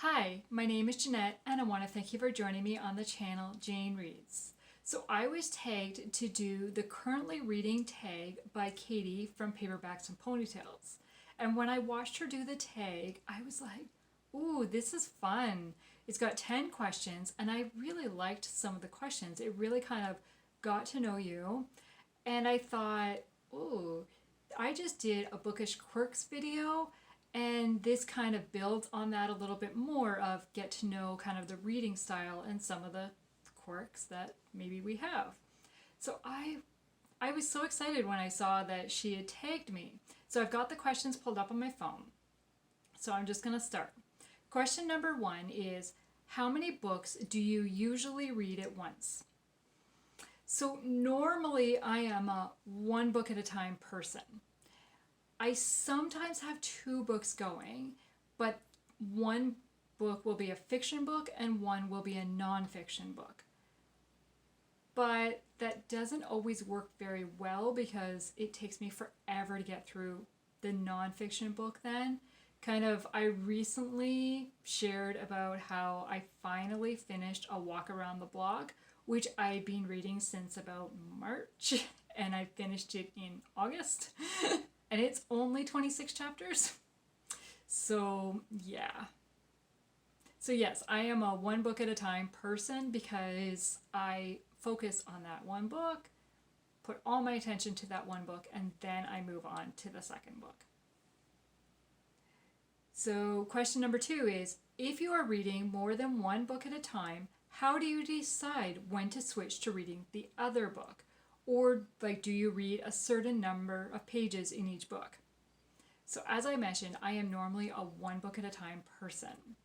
Hi, my name is Jeanette, and I want to thank you for joining me on the channel Jane Reads. So I was tagged to do the currently reading tag by Katie from Paperbacks and Ponytails. And when I watched her do the tag, I was like, ooh, this is fun. It's got 10 questions, and I really liked some of the questions. It really kind of got to know you. And I thought, ooh, I just did a Bookish Quirks video, and this kind of builds on that a little bit more of get to know kind of the reading style and some of the quirks that maybe we have. So I was so excited when I saw that she had tagged me. So I've got the questions pulled up on my phone. So I'm just going to start. Question number 1 is, how many books do you usually read at once? So normally I am a one book at a time person. I sometimes have 2 books going, but one book will be a fiction book and one will be a nonfiction book. But that doesn't always work very well because it takes me forever to get through the nonfiction book then. I recently shared about how I finally finished A Walk Around the Block, which I've been reading since about March, and I finished it in August. And it's only 26 chapters. So, yeah. So, yes, I am a one book at a time person because I focus on that one book, put all my attention to that one book, and then I move on to the second book. So, question number 2 is, if you are reading more than one book at a time, how do you decide when to switch to reading the other book? Or do you read a certain number of pages in each book? So as I mentioned, I am normally a one book at a time person.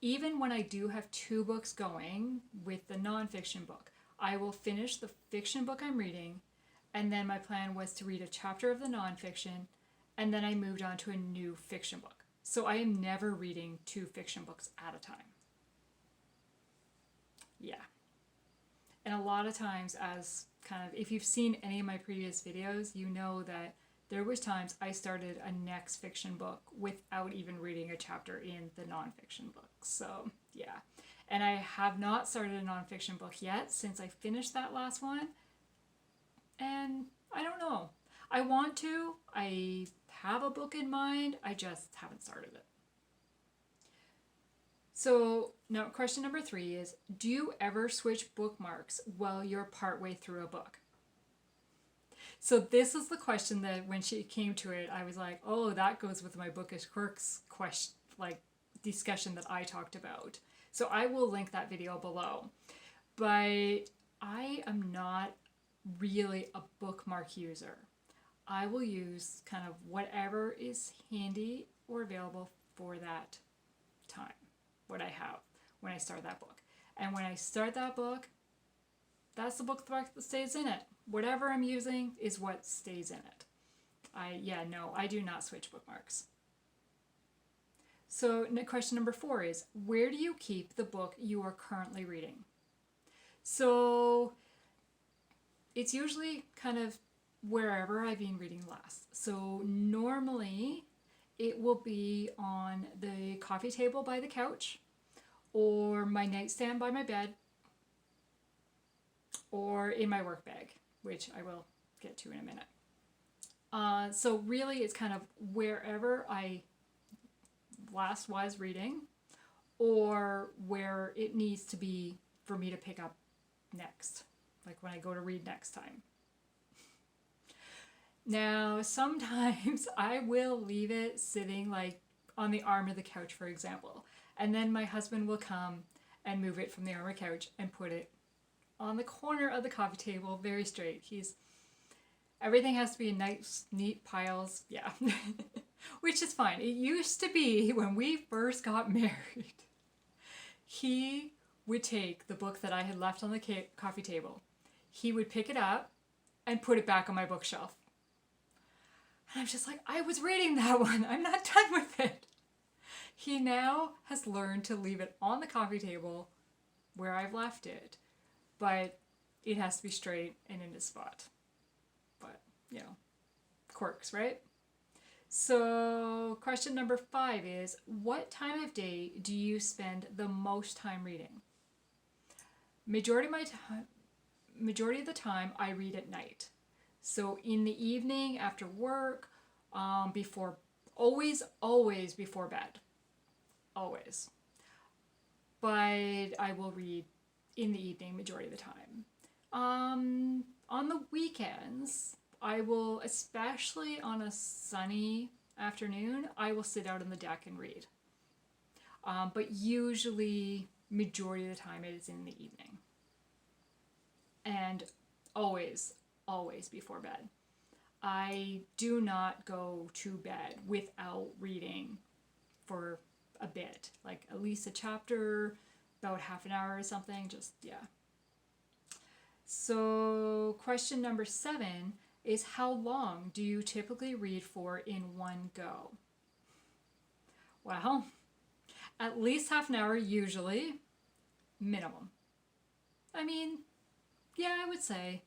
Even when I do have 2 books going with the nonfiction book, I will finish the fiction book I'm reading, and then my plan was to read a chapter of the nonfiction, and then I moved on to a new fiction book. So I am never reading 2 fiction books at a time. Yeah. And a lot of times, as if you've seen any of my previous videos, you know that there was times I started a next fiction book without even reading a chapter in the nonfiction book. So yeah, and I have not started a nonfiction book yet since I finished that last one, and I don't know. I want to. I have a book in mind. I just haven't started it. So now question number 3 is, do you ever switch bookmarks while you're partway through a book? So this is the question that when she came to it, I was like, oh, that goes with my Bookish Quirks question, discussion that I talked about. So I will link that video below. But I am not really a bookmark user. I will use kind of whatever is handy or available for that time, what I have when I start that book. And when I start that book, that's the bookmark that stays in it. Whatever I'm using is what stays in it. I do not switch bookmarks. So question number 4 is, where do you keep the book you are currently reading? So it's usually kind of wherever I've been reading last. So normally it will be on the coffee table by the couch, or my nightstand by my bed, or in my work bag, which I will get to in a minute. So really it's kind of wherever I last was reading, or where it needs to be for me to pick up next, like when I go to read next time. Now, sometimes I will leave it sitting on the arm of the couch, for example, and then my husband will come and move it from the arm of the couch and put it on the corner of the coffee table, very straight. Everything has to be in nice, neat piles, yeah, which is fine. It used to be when we first got married, he would take the book that I had left on the coffee table, he would pick it up and put it back on my bookshelf. And I'm just like, I was reading that one. I'm not done with it. He now has learned to leave it on the coffee table where I've left it, but it has to be straight and in its spot. But, quirks, right? So, question number 5 is, what time of day do you spend the most time reading? Majority of the time I read at night. So in the evening after work, before always before bed. Always. But I will read in the evening majority of the time. On the weekends, I will, especially on a sunny afternoon, I will sit out on the deck and read. But usually, majority of the time, it is in the evening. And always before bed. I do not go to bed without reading for a bit, like at least a chapter, about half an hour or something, just, yeah. So, question number 7 is, how long do you typically read for in one go? Well, at least half an hour usually, minimum. I mean, yeah, I would say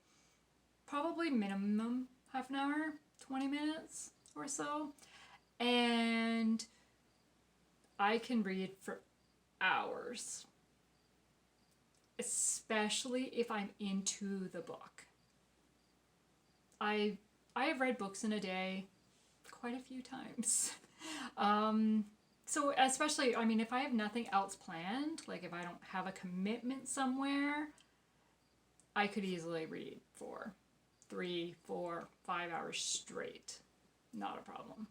probably minimum half an hour, 20 minutes or so. And I can read for hours, especially if I'm into the book. I have read books in a day quite a few times. So especially, I mean, if I have nothing else planned, like if I don't have a commitment somewhere, I could easily read for 3, 4, 5 hours straight. Not a problem.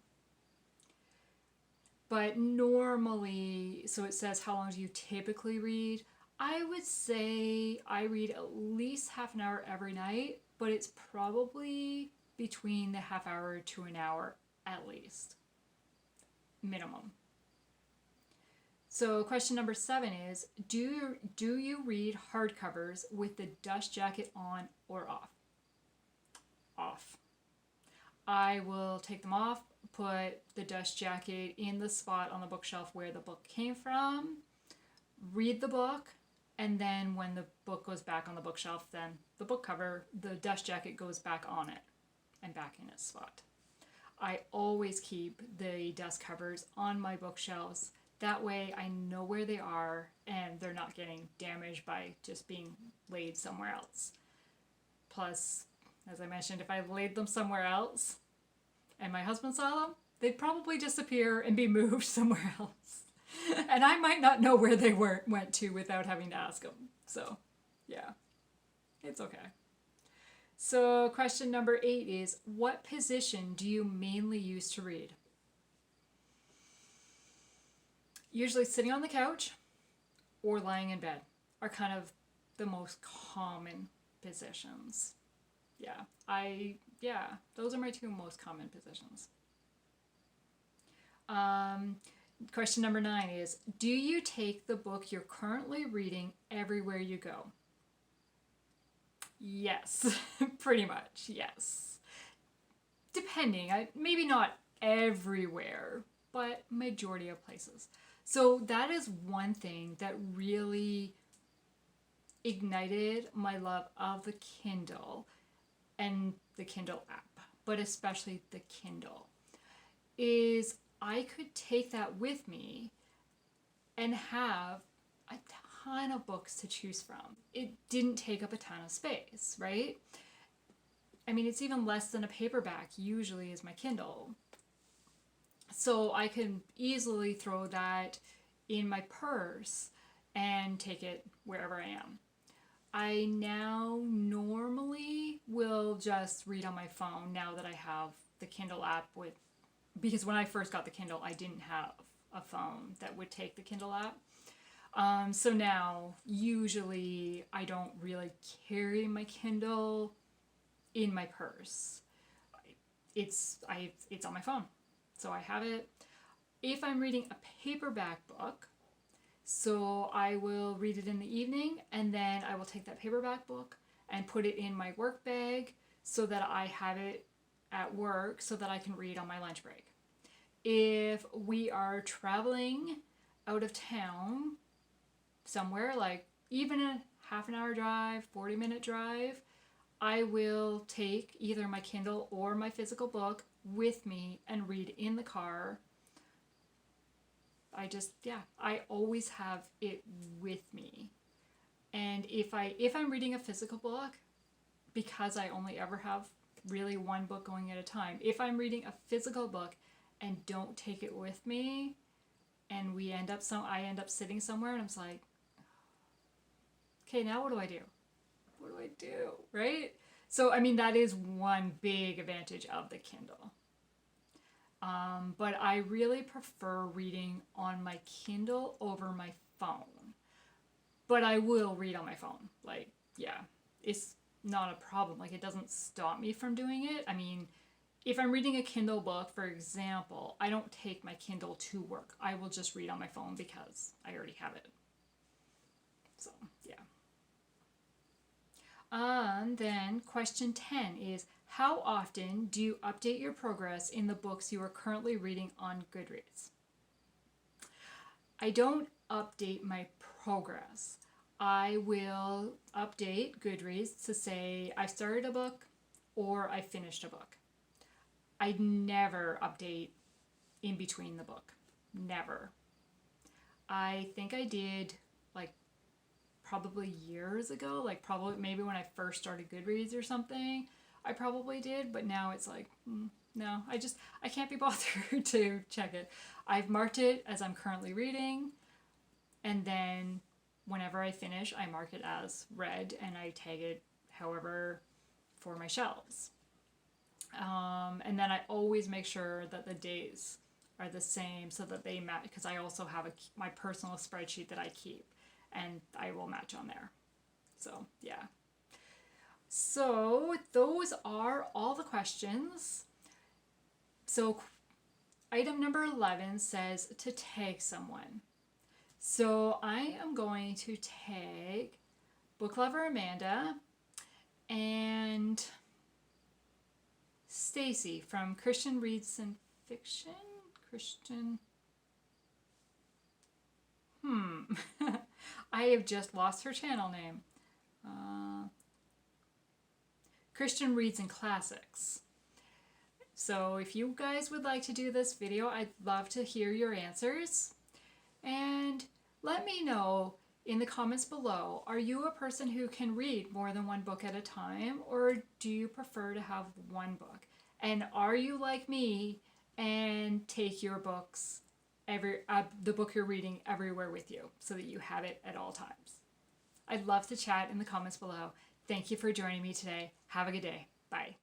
But normally, so it says, how long do you typically read? I would say I read at least half an hour every night, but it's probably between the half hour to an hour at least. Minimum. So question number 7 is, do you read hardcovers with the dust jacket on or off? Off. I will take them off, put the dust jacket in the spot on the bookshelf where the book came from, read the book, and then when the book goes back on the bookshelf, then the book cover, the dust jacket goes back on it and back in its spot. I always keep the dust covers on my bookshelves. That way I know where they are and they're not getting damaged by just being laid somewhere else. Plus, as I mentioned, if I laid them somewhere else and my husband saw them, they'd probably disappear and be moved somewhere else. And I might not know where they went to without having to ask him. So, yeah, it's okay. So, question number 8 is, what position do you mainly use to read? Usually sitting on the couch or lying in bed are kind of the most common positions. Yeah, those are my 2 most common positions. Question number 9 is, do you take the book you're currently reading everywhere you go? Yes, pretty much, yes. Depending, maybe not everywhere, but majority of places. So that is one thing that really ignited my love of the Kindle and the Kindle app, but especially the Kindle, is I could take that with me and have a ton of books to choose from. It didn't take up a ton of space, right? I mean, it's even less than a paperback usually is my Kindle. So I can easily throw that in my purse and take it wherever I am. I now normally will just read on my phone now that I have the Kindle app because when I first got the Kindle, I didn't have a phone that would take the Kindle app. So now, usually, I don't really carry my Kindle in my purse. It's on my phone, so I have it. If I'm reading a paperback book, so I will read it in the evening, and then I will take that paperback book and put it in my work bag so that I have it at work so that I can read on my lunch break. If we are traveling out of town somewhere, like even a half an hour drive, 40-minute drive, I will take either my Kindle or my physical book with me and read in the car. I always have it with me. And if I'm reading a physical book, because I only ever have really one book going at a time, if I'm reading a physical book and don't take it with me, and I end up sitting somewhere and I'm just like, okay, now what do I do? What do I do? Right? So, I mean, that is one big advantage of the Kindle. But I really prefer reading on my Kindle over my phone. But I will read on my phone. Like, yeah, it's not a problem. Like, it doesn't stop me from doing it. I mean, if I'm reading a Kindle book, for example, I don't take my Kindle to work. I will just read on my phone because I already have it. So, yeah. And then question 10 is, how often do you update your progress in the books you are currently reading on Goodreads? I don't update my progress. I will update Goodreads to say I started a book or I finished a book. I never update in between the book. Never. I think I did like probably years ago, like probably maybe when I first started Goodreads or something, I probably did, but now it's like, no, I can't be bothered to check it. I've marked it as I'm currently reading, and then whenever I finish, I mark it as read and I tag it however for my shelves. And then I always make sure that the days are the same so that they match, because I also have my personal spreadsheet that I keep, and I will match on there. So, yeah. So, those are all the questions. So, item number 11 says to tag someone. So, I am going to tag Book Lover Amanda and Stacy from Christian Reads and Fiction. I have just lost her channel name. Christian Reads and Classics. So if you guys would like to do this video, I'd love to hear your answers. And let me know in the comments below, are you a person who can read more than one book at a time, or do you prefer to have one book? And are you like me and take your books, the book you're reading everywhere with you so that you have it at all times? I'd love to chat in the comments below. Thank you for joining me today. Have a good day. Bye.